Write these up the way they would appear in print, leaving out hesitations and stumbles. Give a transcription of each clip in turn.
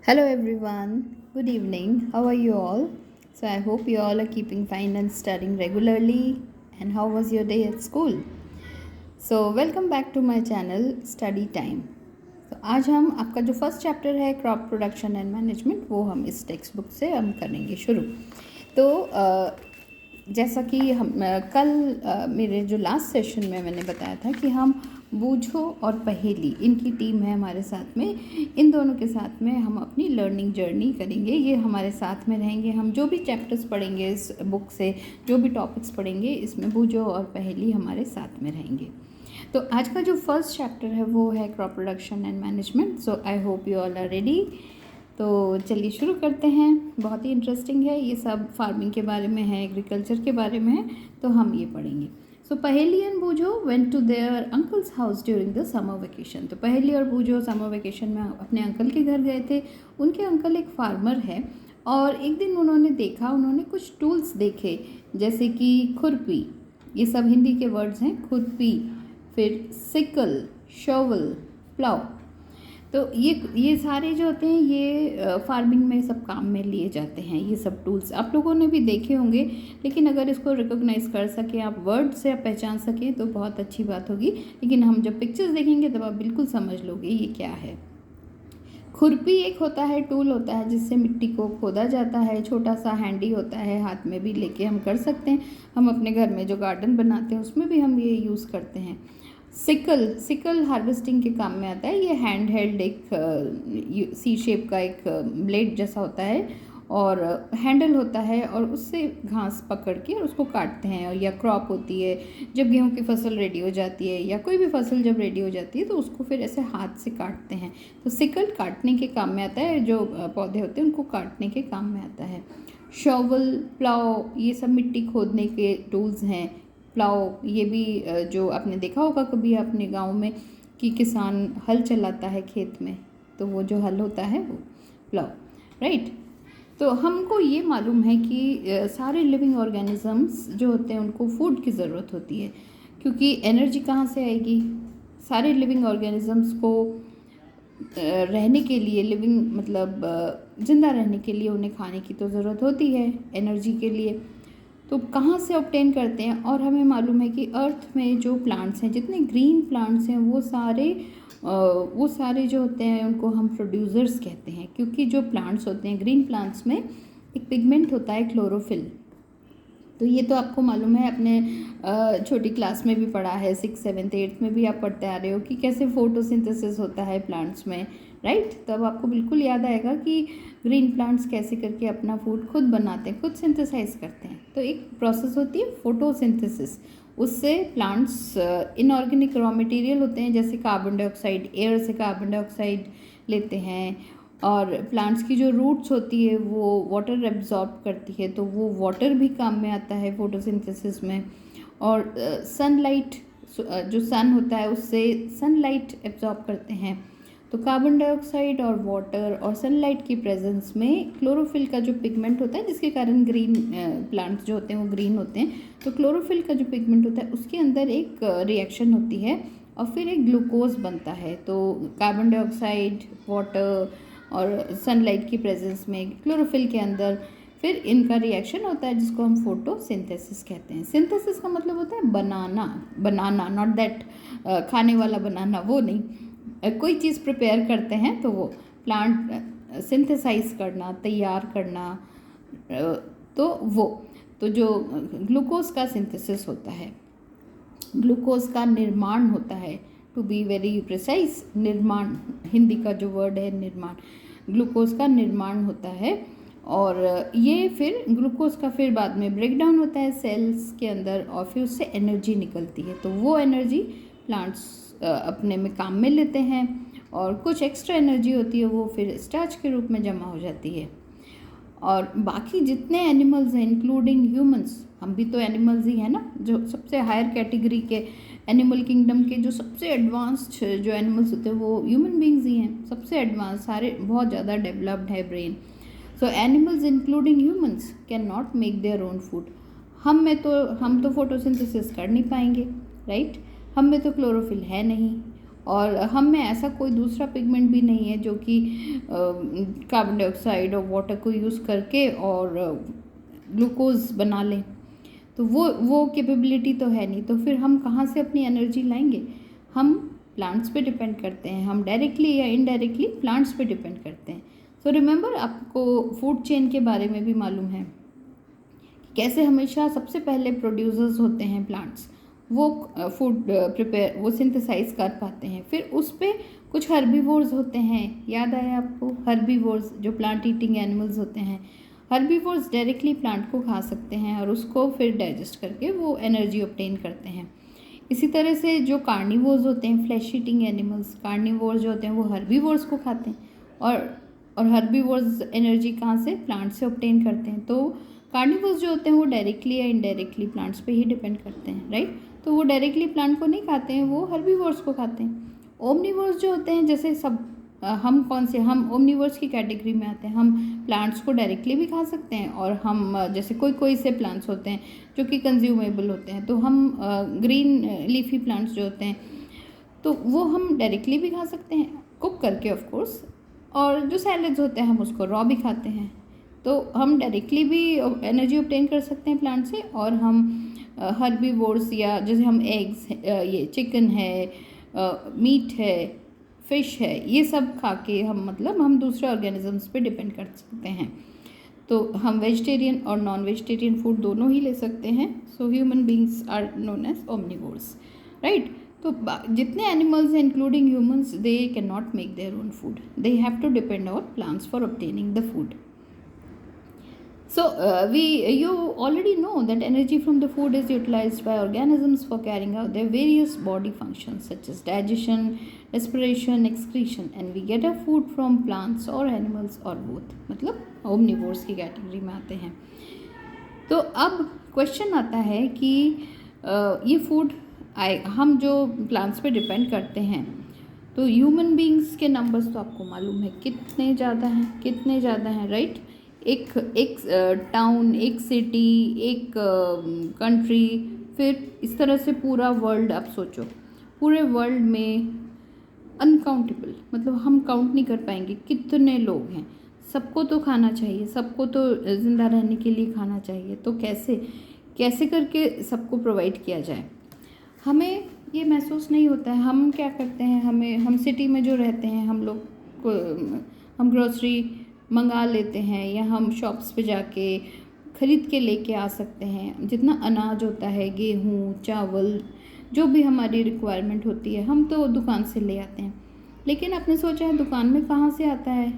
Hello everyone, good evening. How are you all? So I hope you all are keeping fine and studying regularly. And how was your day at school? So welcome back to my channel Study Time. तो आज हम आपका जो first chapter है crop production and management वो हम इस text book से हम करेंगे शुरू। तो जैसा कि हम कल मेरे जो लास्ट सेशन में मैंने बताया था कि हम बूझो और पहेली इनकी टीम है हमारे साथ में, इन दोनों के साथ में हम अपनी लर्निंग जर्नी करेंगे। ये हमारे साथ में रहेंगे, हम जो भी चैप्टर्स पढ़ेंगे इस बुक से, जो भी टॉपिक्स पढ़ेंगे इसमें बूझो और पहेली हमारे साथ में रहेंगे। तो आज का जो फर्स्ट चैप्टर है वो है crop production and management. So I hope you all are ready. तो चलिए शुरू करते हैं। बहुत ही इंटरेस्टिंग है, ये सब फार्मिंग के बारे में है, एग्रीकल्चर के बारे में है, तो हम ये पढ़ेंगे। सो Paheli and Boojho went to their uncle's house during the summer vacation. तो पहेली और बूझो समर वेकेशन में अपने अंकल के घर गए थे। उनके अंकल एक फार्मर है और एक दिन उन्होंने कुछ टूल्स देखे, जैसे कि खुरपी, ये सब हिंदी के वर्ड्स हैं, खुरपी, फिर सिकल, शोवल, प्लाउ। तो ये सारे जो होते हैं ये फार्मिंग में सब काम में लिए जाते हैं। ये सब टूल्स आप लोगों ने भी देखे होंगे, लेकिन अगर इसको रिकॉग्नाइज़ कर सकें आप, वर्ड से आप पहचान सकें तो बहुत अच्छी बात होगी। लेकिन हम जब पिक्चर्स देखेंगे तब आप बिल्कुल समझ लोगे ये क्या है। खुरपी एक होता है, टूल होता है जिससे मिट्टी को खोदा जाता है, छोटा सा हैंडी होता है, हाथ में भी लेके हम कर सकते हैं। हम अपने घर में जो गार्डन बनाते हैं उसमें भी हम ये यूज़ करते हैं। सिकल हार्वेस्टिंग के काम में आता है। ये हैंड हेल्ड एक सी शेप का एक ब्लेड जैसा होता है और हैंडल होता है, और उससे घास पकड़ के उसको काटते हैं। और या क्रॉप होती है, जब गेहूं की फसल रेडी हो जाती है या कोई भी फसल जब रेडी हो जाती है तो उसको फिर ऐसे हाथ से काटते हैं। तो सिकल काटने के काम में आता है, जो पौधे होते हैं उनको काटने के काम में आता है। शॉवल, प्लाव, ये सब मिट्टी खोदने के टूल्स हैं। प्लाव ये भी जो आपने देखा होगा कभी अपने गांव में कि किसान हल चलाता है खेत में, तो वो जो हल होता है वो प्लाव, राइट। तो हमको ये मालूम है कि सारे लिविंग ऑर्गेनिजम्स जो होते हैं उनको फूड की ज़रूरत होती है, क्योंकि एनर्जी कहाँ से आएगी। सारे लिविंग ऑर्गेनिजम्स को रहने के लिए, लिविंग मतलब ज़िंदा रहने के लिए उन्हें खाने की तो ज़रूरत होती है एनर्जी के लिए। तो कहाँ से ऑब्टेन करते हैं, और हमें मालूम है कि अर्थ में जो प्लांट्स हैं, जितने ग्रीन प्लांट्स हैं वो सारे जो होते हैं उनको हम प्रोड्यूसर्स कहते हैं। क्योंकि जो प्लांट्स होते हैं ग्रीन प्लांट्स में एक पिगमेंट होता है क्लोरोफिल। तो ये तो आपको मालूम है, अपने छोटी क्लास में भी पढ़ा है, 6th 7th 8th में भी आप पढ़ते आ रहे हो कि कैसे फोटोसिंथेसिस होता है प्लांट्स में, राइट। तो अब आपको बिल्कुल याद आएगा कि ग्रीन प्लांट्स कैसे करके अपना फूड खुद बनाते हैं, खुद सिंथेसाइज करते हैं। तो एक प्रोसेस होती है फोटोसिंथेसिस, उससे प्लांट्स इनऑर्गेनिक रॉ मटेरियल होते हैं, जैसे कार्बन डाइऑक्साइड, एयर से कार्बन डाइऑक्साइड लेते हैं, और प्लांट्स की जो रूट्स होती है वो वाटर एब्जॉर्ब करती है, तो वो वाटर भी काम में आता है फोटोसिंथेसिस में। और सनलाइट, जो सन होता है उससे सनलाइट एब्जॉर्ब करते हैं। तो कार्बन डाइऑक्साइड और वाटर और सनलाइट की प्रेजेंस में क्लोरोफिल का जो पिगमेंट होता है, जिसके कारण ग्रीन प्लांट्स जो होते हैं वो ग्रीन होते हैं, तो क्लोरोफिल का जो पिगमेंट होता है उसके अंदर एक रिएक्शन होती है और फिर एक ग्लूकोज बनता है। तो कार्बन डाइऑक्साइड, वाटर और सनलाइट की प्रेजेंस में क्लोरोफिल के अंदर फिर इनका रिएक्शन होता है, जिसको हम फोटोसिंथेसिस कहते हैं। सिंथेसिस का मतलब होता है बनाना, नॉट दैट खाने वाला बनाना, वो नहीं। कोई चीज़ प्रिपेयर करते हैं तो वो प्लांट सिंथेसाइज करना, तैयार करना, तो जो ग्लूकोज का सिंथेसिस होता है, ग्लूकोज का निर्माण होता है, टू बी वेरी प्रिसाइज, निर्माण हिंदी का जो वर्ड है निर्माण, ग्लूकोज का निर्माण होता है। और ये फिर ग्लूकोज का फिर बाद में ब्रेक डाउन होता है सेल्स के अंदर, और फिर उससे एनर्जी निकलती है। तो वो एनर्जी प्लांट्स अपने में काम में लेते हैं, और कुछ एक्स्ट्रा एनर्जी होती है वो फिर स्टार्च के रूप में जमा हो जाती है। और बाकी जितने एनिमल्स हैं इंक्लूडिंग ह्यूमंस, हम भी तो एनिमल्स ही हैं ना, जो सबसे हायर कैटेगरी के एनिमल किंगडम के जो सबसे एडवांस्ड जो एनिमल्स होते हैं वो ह्यूमन बींग्स ही हैं, सबसे एडवांस, सारे बहुत ज़्यादा डेवलप्ड है brain. So animals including humans can not make their own food. हम तो फोटोसिंथेसिस कर नहीं पाएंगे, राइट। हम में तो क्लोरोफिल है नहीं, और हम में ऐसा कोई दूसरा पिगमेंट भी नहीं है जो कि कार्बन डाइऑक्साइड और वाटर को यूज़ करके और ग्लूकोज बना लें। तो वो कैपेबिलिटी तो है नहीं, तो फिर हम कहाँ से अपनी एनर्जी लाएंगे? हम प्लांट्स पे डिपेंड करते हैं, हम डायरेक्टली या इनडायरेक्टली प्लांट्स पे डिपेंड करते हैं। सो रिमेंबर, आपको फूड चेन के बारे में भी मालूम है, कैसे हमेशा सबसे पहले प्रोड्यूसर्स होते हैं प्लांट्स, वो फूड प्रिपेयर वो सिंथेसाइज कर पाते हैं। फिर उस पर कुछ हर्बीवोर्स होते हैं, याद आया आपको? हर्बीवोर्स जो प्लांट ईटिंग एनिमल्स होते हैं। हर्बीवोर्स डायरेक्टली प्लांट को खा सकते हैं और उसको फिर डाइजेस्ट करके वो एनर्जी ऑब्टेन करते हैं। इसी तरह से जो कार्निवोर्स होते हैं, फ्लैश ईटिंग एनिमल्स, कार्निवोर्स जो होते हैं वो हर्बीवोर्स को खाते हैं और हर्बीवोर्स एनर्जी कहाँ से? प्लांट से ऑब्टेन करते हैं। तो कार्निवोर्स जो होते हैं वो डायरेक्टली या इनडायरेक्टली प्लांट्स पे ही डिपेंड करते हैं, राइट? तो वो डायरेक्टली प्लांट को नहीं खाते हैं, वो हर्बीवोर्स को खाते हैं। ओमनीवोर्स जो होते हैं, जैसे हम ओमनीवोर्स की कैटेगरी में आते हैं। हम प्लांट्स को डायरेक्टली भी खा सकते हैं और हम जैसे कोई से प्लांट्स होते हैं जो कि कंज्यूमेबल होते हैं, तो हम ग्रीन लीफी प्लांट्स जो होते हैं तो वो हम डायरेक्टली भी खा सकते हैं, कुक करके ऑफ कोर्स। और जो सैलेड्स होते हैं हम उसको रॉ भी खाते हैं। तो हम डायरेक्टली भी एनर्जी ऑब्टेन कर सकते हैं प्लांट से, और हम हर्बीवोर्स या जैसे हम एग्स, ये चिकन है, मीट है, फिश है, ये सब खा के हम दूसरे ऑर्गेनिजम्स पे डिपेंड कर सकते हैं। तो हम वेजिटेरियन और नॉन वेजिटेरियन फूड दोनों ही ले सकते हैं। So human beings are known as omnivores, right? तो जितने एनिमल्स हैं including humans, they can not make their own food, they have to depend on plants for obtaining the food. So you already know that energy from the food is utilized by organisms for carrying out their various body functions such as digestion, respiration, excretion, and we get our food from plants or animals or both. मतलब omnivores की category में आते हैं. तो अब question आता है कि ये फूड हम जो प्लांट्स पे डिपेंड करते हैं, तो ह्यूमन बींग्स के नंबर्स तो आपको मालूम है कितने ज़्यादा हैं, राइट? एक टाउन, एक सिटी, एक कंट्री, फिर इस तरह से पूरा वर्ल्ड. आप सोचो, पूरे वर्ल्ड में अनकाउंटेबल, मतलब हम काउंट नहीं कर पाएंगे कितने लोग हैं. सबको तो खाना चाहिए, सबको तो ज़िंदा रहने के लिए खाना चाहिए. तो कैसे करके सबको प्रोवाइड किया जाए? हमें ये महसूस नहीं होता है. हम क्या करते हैं, हम सिटी में जो रहते हैं, हम ग्रोसरी मंगा लेते हैं या हम शॉप्स पे जाके ख़रीद के लेके आ सकते हैं. जितना अनाज होता है, गेहूँ, चावल, जो भी हमारी रिक्वायरमेंट होती है, हम तो दुकान से ले आते हैं. लेकिन आपने सोचा है दुकान में कहाँ से आता है?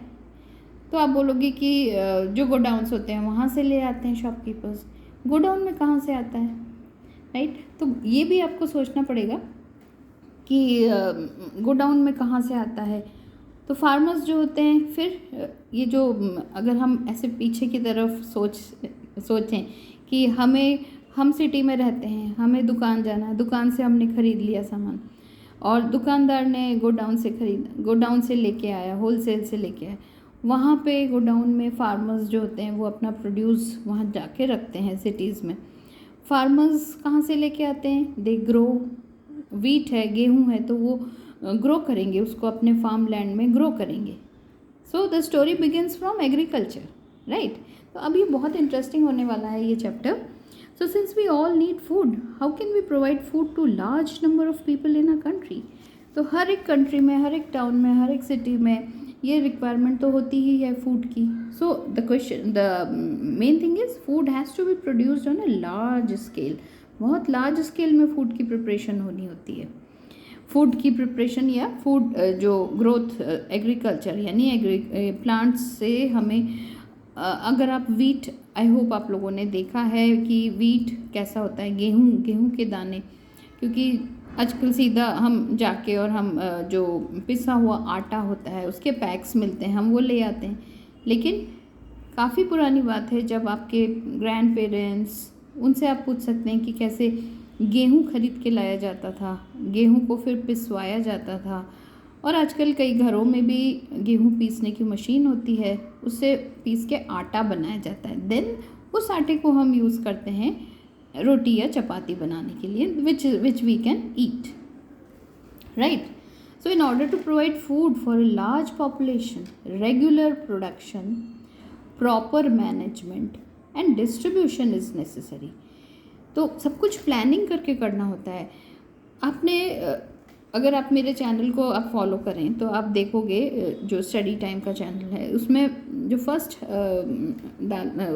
तो आप बोलोगे कि जो गोडाउन्स होते हैं वहाँ से ले आते हैं शॉपकीपर्स. गोडाउन में कहाँ से आता है, राइट? तो ये भी आपको सोचना पड़ेगा कि गोडाउन में कहाँ से आता है. तो फार्मर्स जो होते हैं, फिर ये जो अगर हम ऐसे पीछे की तरफ सोचें कि हम सिटी में रहते हैं, हमें दुकान जाना है, दुकान से हमने ख़रीद लिया सामान और दुकानदार ने गोडाउन से लेके आया, होलसेल से लेके आया. वहाँ पे गोडाउन में फार्मर्स जो होते हैं वो अपना प्रोड्यूस वहाँ जाके रखते हैं सिटीज़ में. फार्मर्स कहाँ से लेके आते हैं? They grow. वीट है, गेहूँ है, तो वो ग्रो करेंगे, उसको अपने फार्म लैंड में ग्रो करेंगे. So the story begins from agriculture, right? तो अब ये बहुत इंटरेस्टिंग होने वाला है ये chapter. So since we all need food, how can we provide food to large number of people in a country? तो हर एक कंट्री में, हर एक टाउन में, हर एक सिटी में ये रिक्वायरमेंट तो होती ही है फूड की. So the main thing is food has to be produced on a large scale. बहुत लार्ज स्केल में फूड की प्रिपरेशन होनी होती है. फूड की प्रिपरेशन या फूड जो ग्रोथ एग्रीकल्चर यानी प्लांट्स से हमें अगर आप वीट, आई होप आप लोगों ने देखा है कि वीट कैसा होता है, गेहूँ के दाने. क्योंकि आजकल सीधा हम जाके और हम जो पिसा हुआ आटा होता है उसके पैक्स मिलते हैं, हम वो ले आते हैं. लेकिन काफ़ी पुरानी बात है, जब आपके ग्रैंड पेरेंट्स, उनसे आप पूछ सकते हैं कि कैसे गेहूँ खरीद के लाया जाता था, गेहूँ को फिर पिसवाया जाता था. और आजकल कई घरों में भी गेहूँ पीसने की मशीन होती है, उससे पीस के आटा बनाया जाता है. देन उस आटे को हम यूज़ करते हैं रोटी या चपाती बनाने के लिए, which we can eat, right? So in order to provide food for a large population, regular production, proper management and distribution is necessary. तो सब कुछ प्लानिंग करके करना होता है. आपने अगर आप मेरे चैनल को आप फॉलो करें तो आप देखोगे, जो स्टडी टाइम का चैनल है उसमें जो फर्स्ट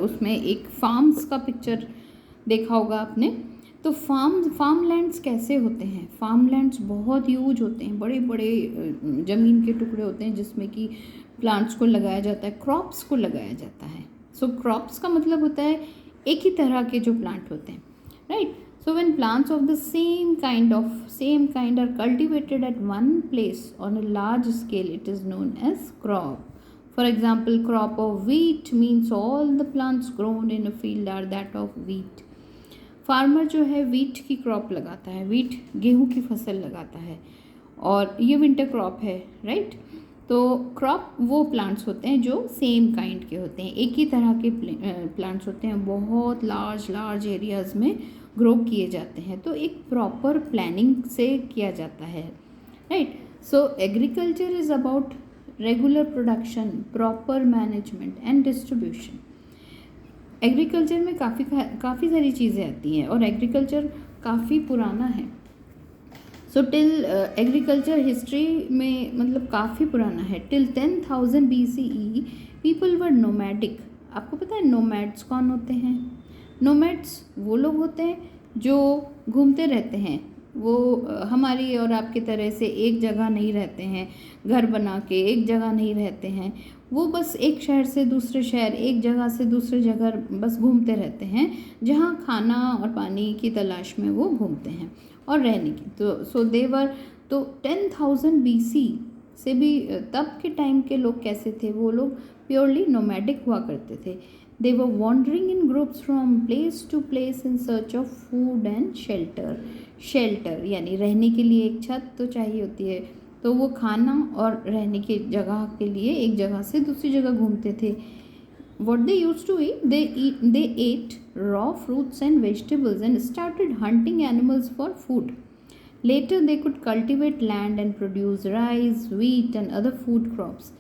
उसमें एक फार्म्स का पिक्चर देखा होगा आपने. तो फार्म लैंड्स कैसे होते हैं. फार्म लैंड्स बहुत यूज होते हैं, बड़े बड़े ज़मीन के टुकड़े होते हैं जिसमें कि प्लांट्स को लगाया जाता है, क्रॉप्स को लगाया जाता है. सो क्रॉप्स का मतलब होता है एक ही तरह के जो प्लांट होते हैं, right. So when plants of the same kind are cultivated at one place on a large scale, it is known as crop. For example, crop of wheat means all the plants grown in a field are that of wheat. Farmer जो है wheat की crop लगाता है, wheat गेहूं की फसल लगाता है, और ये विंटर क्रॉप है, राइट. तो क्रॉप वो प्लांट्स होते हैं जो सेम काइंड के होते हैं, एक ही तरह के प्लांट्स होते हैं, बहुत लार्ज एरियाज़ में ग्रो किए जाते हैं. तो एक प्रॉपर प्लानिंग से किया जाता है, right. So agriculture is about regular production, proper management and distribution. Agriculture में काफ़ी सारी चीज़ें आती हैं और एग्रीकल्चर काफ़ी पुराना है. सो टिल एग्रीकल्चर हिस्ट्री में मतलब काफ़ी पुराना है. Till 10,000 BCE people were nomadic. आपको पता है नोमैड्स कौन होते हैं. नोमैड्स वो लोग होते हैं जो घूमते रहते हैं. वो हमारी और आपकी तरह से एक जगह नहीं रहते हैं, घर बना के एक जगह नहीं रहते हैं. वो बस एक शहर से दूसरे शहर, एक जगह से दूसरे जगह बस घूमते रहते हैं, जहाँ खाना और पानी की तलाश में वो घूमते हैं और रहने की. तो सो देवर तो 10,000 BC से भी तब के टाइम के लोग कैसे थे. वो लोग प्योरली नोमैडिक हुआ करते थे. They were wandering in groups from place to place in search of food and shelter. Shelter यानी रहने के लिए एक छत तो चाहिए होती है, तो वो खाना और रहने की जगह के लिए एक जगह से दूसरी जगह घूमते थे. What they used to eat? They ate raw fruits and vegetables and started hunting animals for food. Later they could cultivate land and produce rice, wheat and other food crops.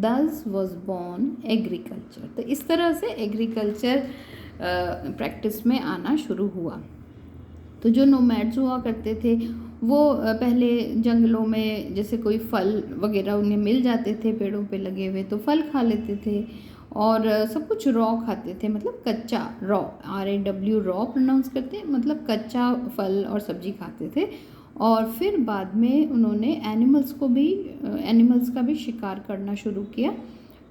Thus was born agriculture. तो इस तरह से agriculture practice में आना शुरू हुआ. तो जो नोमैड्स हुआ करते थे वो पहले जंगलों में जैसे कोई फल वगैरह उन्हें मिल जाते थे पेड़ों पे लगे हुए, तो फल खा लेते थे और सब कुछ रॉ खाते थे, मतलब कच्चा, रॉ, RAW रॉ प्रोनाउंस करते हैं, मतलब कच्चा फल और सब्जी खाते थे. और फिर बाद में उन्होंने एनिमल्स का भी शिकार करना शुरू किया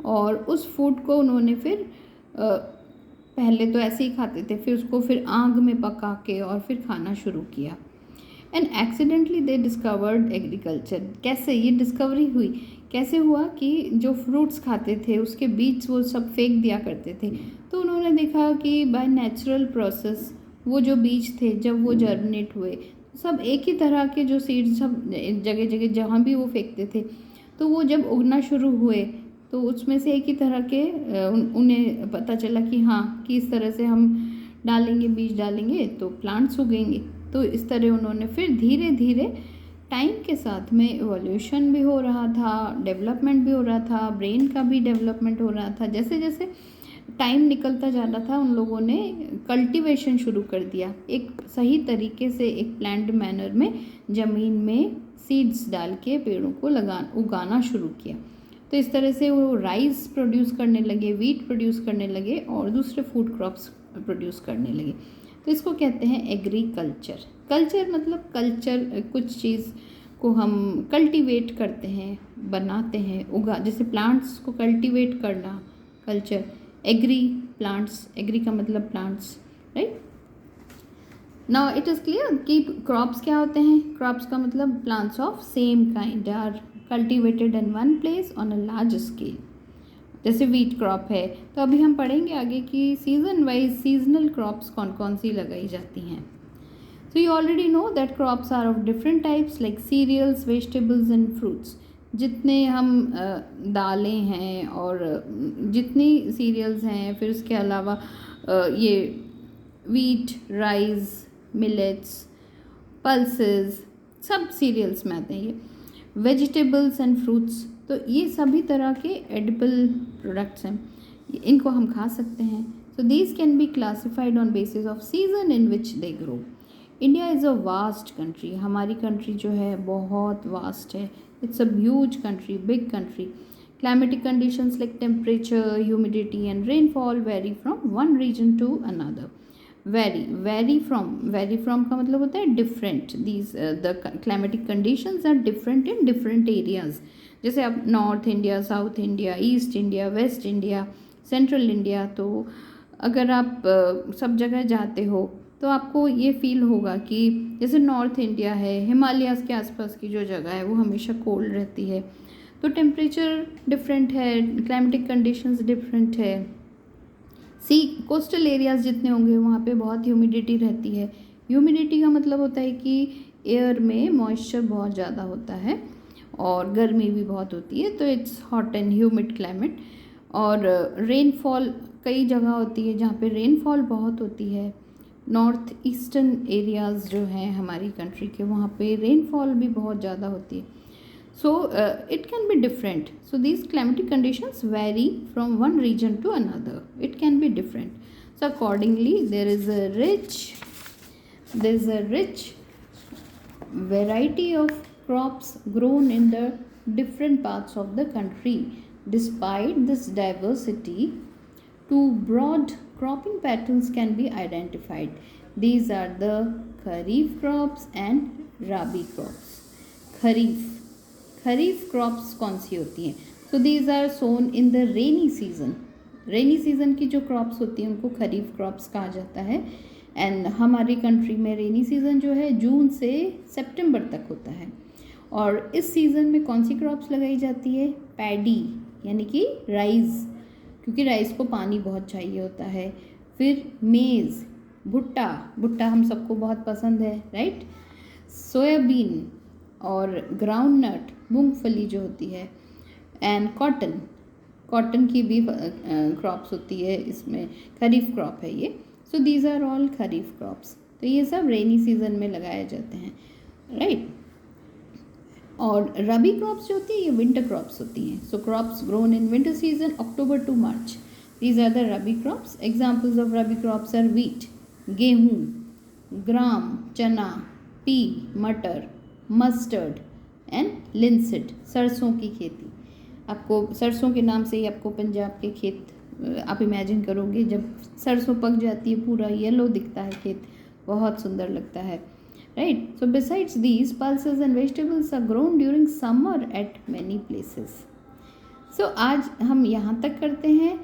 और उस फूड को उन्होंने फिर पहले तो ऐसे ही खाते थे, फिर उसको फिर आग में पका के और फिर खाना शुरू किया. And accidentally they discovered agriculture. कैसे ये डिस्कवरी हुई, कैसे हुआ कि जो फ्रूट्स खाते थे उसके बीज वो सब फेंक दिया करते थे. तो उन्होंने देखा कि बाय नेचुरल प्रोसेस वो जो बीज थे जब वो जर्मिनेट हुए, सब एक ही तरह के जो सीड्स सब जगह जगह जहाँ भी वो फेंकते थे, तो वो जब उगना शुरू हुए तो उसमें से एक ही तरह के उन्हें पता चला कि हाँ कि इस तरह से हम डालेंगे, बीज डालेंगे तो प्लांट्स उगेंगे. तो इस तरह उन्होंने फिर धीरे धीरे टाइम के साथ में इवोल्यूशन भी हो रहा था, डेवलपमेंट भी हो रहा था, ब्रेन का भी डेवलपमेंट हो रहा था. जैसे जैसे टाइम निकलता जा रहा था उन लोगों ने कल्टीवेशन शुरू कर दिया, एक सही तरीके से एक प्लान्ड मैनर में ज़मीन में सीड्स डाल के पेड़ों को उगाना शुरू किया. तो इस तरह से वो राइस प्रोड्यूस करने लगे, वीट प्रोड्यूस करने लगे और दूसरे फूड क्रॉप्स प्रोड्यूस करने लगे. तो इसको कहते हैं एग्रीकल्चर. कल्चर मतलब कल्चर, कुछ चीज़ को हम कल्टीवेट करते हैं, बनाते हैं, जैसे प्लांट्स को कल्टीवेट करना कल्चर. एग्री प्लांट्स, एग्री का मतलब plants, right. Now it is clear कि क्रॉप्स क्या होते हैं. क्रॉप्स का मतलब plants of same kind are cultivated in one place on a large scale. जैसे वीट क्रॉप है. तो अभी हम पढ़ेंगे आगे कि सीजन वाइज सीजनल क्रॉप्स कौन कौन सी लगाई जाती हैं. So you already know that crops are of different types like cereals, vegetables and fruits. जितने हम दालें हैं और जितनी सीरियल्स हैं, फिर उसके अलावा ये वीट, राइस, मिलेट्स, पल्सेस, सब सीरियल्स में आते हैं ये. वेजिटेबल्स एंड फ्रूट्स, तो ये सभी तरह के एडिबल प्रोडक्ट्स हैं, इनको हम खा सकते हैं. So these can be classified on basis of season in which they grow. India is a vast country. हमारी कंट्री जो है बहुत वास्ट है. It's a huge country, big country. Climatic conditions like temperature, humidity and rainfall vary from one region to another. Vary from का मतलब होता है different. These the climatic conditions are different in different areas. जैसे आप north India, south India, east India, waste India, central India, तो अगर आप सब जगह जाते हो तो आपको ये फील होगा कि जैसे नॉर्थ इंडिया है, हिमालयाज़ के आसपास की जो जगह है वो हमेशा कोल्ड रहती है, तो टेम्परेचर डिफरेंट है, क्लाइमेटिक कंडीशंस डिफरेंट है. सी कोस्टल एरियाज़ जितने होंगे वहाँ पे बहुत ह्यूमिडिटी रहती है. ह्यूमिडिटी का मतलब होता है कि एयर में मॉइस्चर बहुत ज़्यादा होता है और गर्मी भी बहुत होती है, तो it's hot and humid climate. और रेनफॉल कई जगह होती है जहाँ पे रेनफॉल बहुत होती है. नॉर्थ ईस्टर्न एरियाज़ जो हैं हमारी कंट्री के, वहाँ पे रेनफॉल भी बहुत ज़्यादा होती है. So it can be different. So these climatic conditions vary from one region to another. It can be different. So accordingly, there is a rich variety of crops grown in the different parts of the country. Despite this diversity, two broad cropping patterns can be identified. These are the Kharif crops and Rabi crops. Kharif crops कौन सी होती हैं? So these are sown in the rainy season. Rainy season की जो crops होती हैं उनको खरीफ crops कहा जाता है. एंड हमारी कंट्री में रेनी सीजन जो है जून से सितंबर तक होता है. और इस सीज़न में कौन सी क्रॉप्स लगाई जाती है? पैडी यानी कि राइस, क्योंकि राइस को पानी बहुत चाहिए होता है. फिर मेज़, भुट्टा हम सबको बहुत पसंद है, राइट. सोयाबीन और ग्राउंडनट, मूंगफली जो होती है. एंड कॉटन की भी क्रॉप्स होती है, इसमें खरीफ क्रॉप है ये. So these are all kharif crops. तो ये सब रेनी सीजन में लगाए जाते हैं, राइट. और रबी क्रॉप्स जो होती है ये विंटर क्रॉप्स होती हैं. So crops grown in winter season October to March. These are the rabi crops. Examples of rabi crops are wheat, गेहूँ, ग्राम, चना, पी, मटर, मस्टर्ड एंड लिंसिड, सरसों की खेती. आपको सरसों के नाम से ही आपको पंजाब के खेत आप इमेजिन करोगे. जब सरसों पक जाती है पूरा येलो दिखता है खेत, बहुत सुंदर लगता है, right. So besides these pulses and vegetables are grown during summer at many places. So आज हम यहाँ तक करते हैं.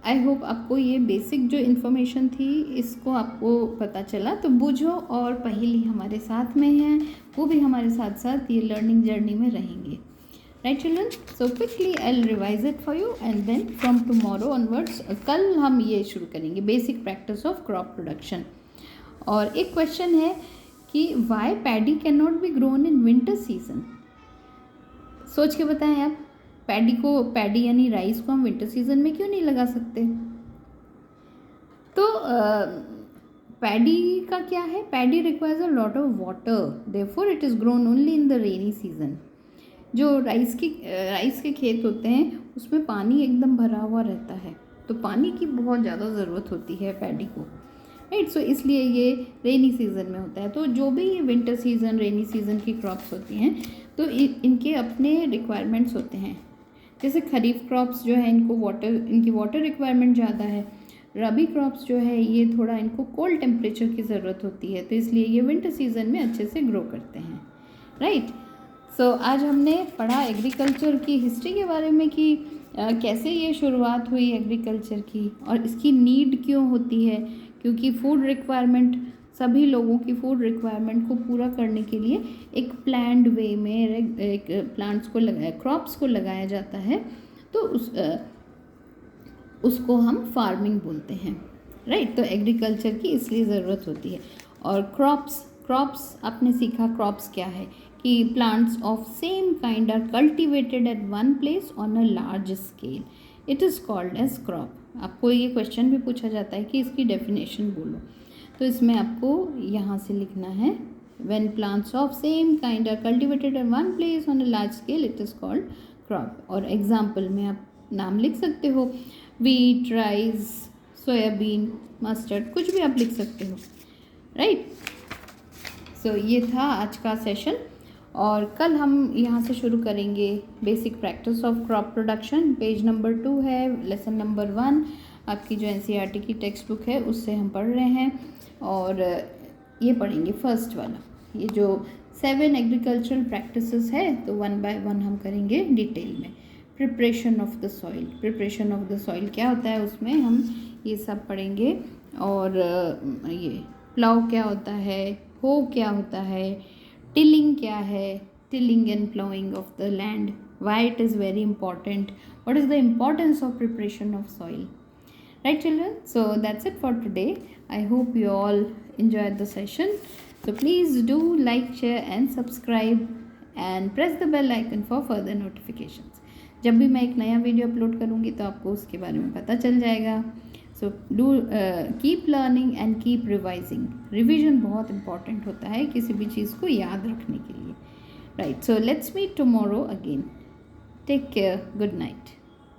आई होप आपको ये बेसिक जो इन्फॉर्मेशन थी इसको आपको पता चला. तो बूझो और पहेली हमारे साथ में हैं, वो भी हमारे साथ साथ ये लर्निंग जर्नी में रहेंगे, right children. So quickly I will revise it for you and then from tomorrow onwards कल हम ये शुरू करेंगे basic practice of crop production. और एक क्वेश्चन है कि why paddy can not be grown in winter season. सोच के बताएं आप. पैडी यानी राइस को हम विंटर सीजन में क्यों नहीं लगा सकते? तो पैडी का क्या है? Paddy requires a lot of water, therefore it is grown only in the rainy season. जो राइस के खेत होते हैं उसमें पानी एकदम भरा हुआ रहता है, तो पानी की बहुत ज़्यादा ज़रूरत होती है पैडी को, राइट. सो इसलिए ये रेनी सीजन में होता है. तो जो भी ये विंटर सीजन, रेनी सीजन की क्रॉप्स होती हैं तो इनके अपने रिक्वायरमेंट्स होते हैं. जैसे खरीफ क्रॉप्स जो है इनकी वाटर रिक्वायरमेंट ज़्यादा है. रबी क्रॉप्स जो है ये थोड़ा इनको कोल्ड टेम्परेचर की ज़रूरत होती है, तो इसलिए ये विंटर सीजन में अच्छे से ग्रो करते हैं, राइट. सो आज हमने पढ़ा एग्रीकल्चर की हिस्ट्री के बारे में कि कैसे ये शुरुआत हुई एग्रीकल्चर की और इसकी नीड क्यों होती है. क्योंकि फूड रिक्वायरमेंट, सभी लोगों की फूड रिक्वायरमेंट को पूरा करने के लिए एक प्लान्ड वे में एक क्रॉप्स को लगाया जाता है, तो उसको हम फार्मिंग बोलते हैं, राइट. तो एग्रीकल्चर की इसलिए ज़रूरत होती है. और क्रॉप्स आपने सीखा. क्रॉप्स क्या है कि plants of same kind are cultivated at one place on a large scale. It is called as crop. आपको ये क्वेश्चन भी पूछा जाता है कि इसकी डेफिनेशन बोलो, तो इसमें आपको यहाँ से लिखना है When plants of same kind are cultivated in one place on a large scale, it is called crop. और एग्जाम्पल में आप नाम लिख सकते हो, wheat, rice, सोयाबीन, मस्टर्ड, कुछ भी आप लिख सकते हो, राइट। सो ये था आज का सेशन, और कल हम यहाँ से शुरू करेंगे basic practice of crop production. Page number 2 है, लेसन नंबर 1 आपकी जो NCERT की टेक्स्ट बुक है उससे हम पढ़ रहे हैं, और ये पढ़ेंगे फर्स्ट वाला, ये जो 7 एग्रीकल्चरल प्रैक्टिसेस है, तो 1 बाय 1 हम करेंगे डिटेल में। Preparation of the soil, preparation of the soil क्या होता है उसमें हम ये सब पढ़ेंगे, और ये प्लाउ क्या होता है, हो क्या होता है, टिलिंग क्या है, tilling and ploughing of the land, why it is very important, what is the importance of preparation of soil, right children? So that's it for today. I hope you all enjoyed the session. So please do like, share and subscribe and press the bell icon for further notifications. जब भी मैं एक नया video upload करूँगी तो आपको उसके बारे में पता चल जाएगा। So do keep learning and keep revising. Revision बहुत इंपॉर्टेंट होता है किसी भी चीज़ को याद रखने के लिए, right. So let's meet tomorrow again. Take care, good night.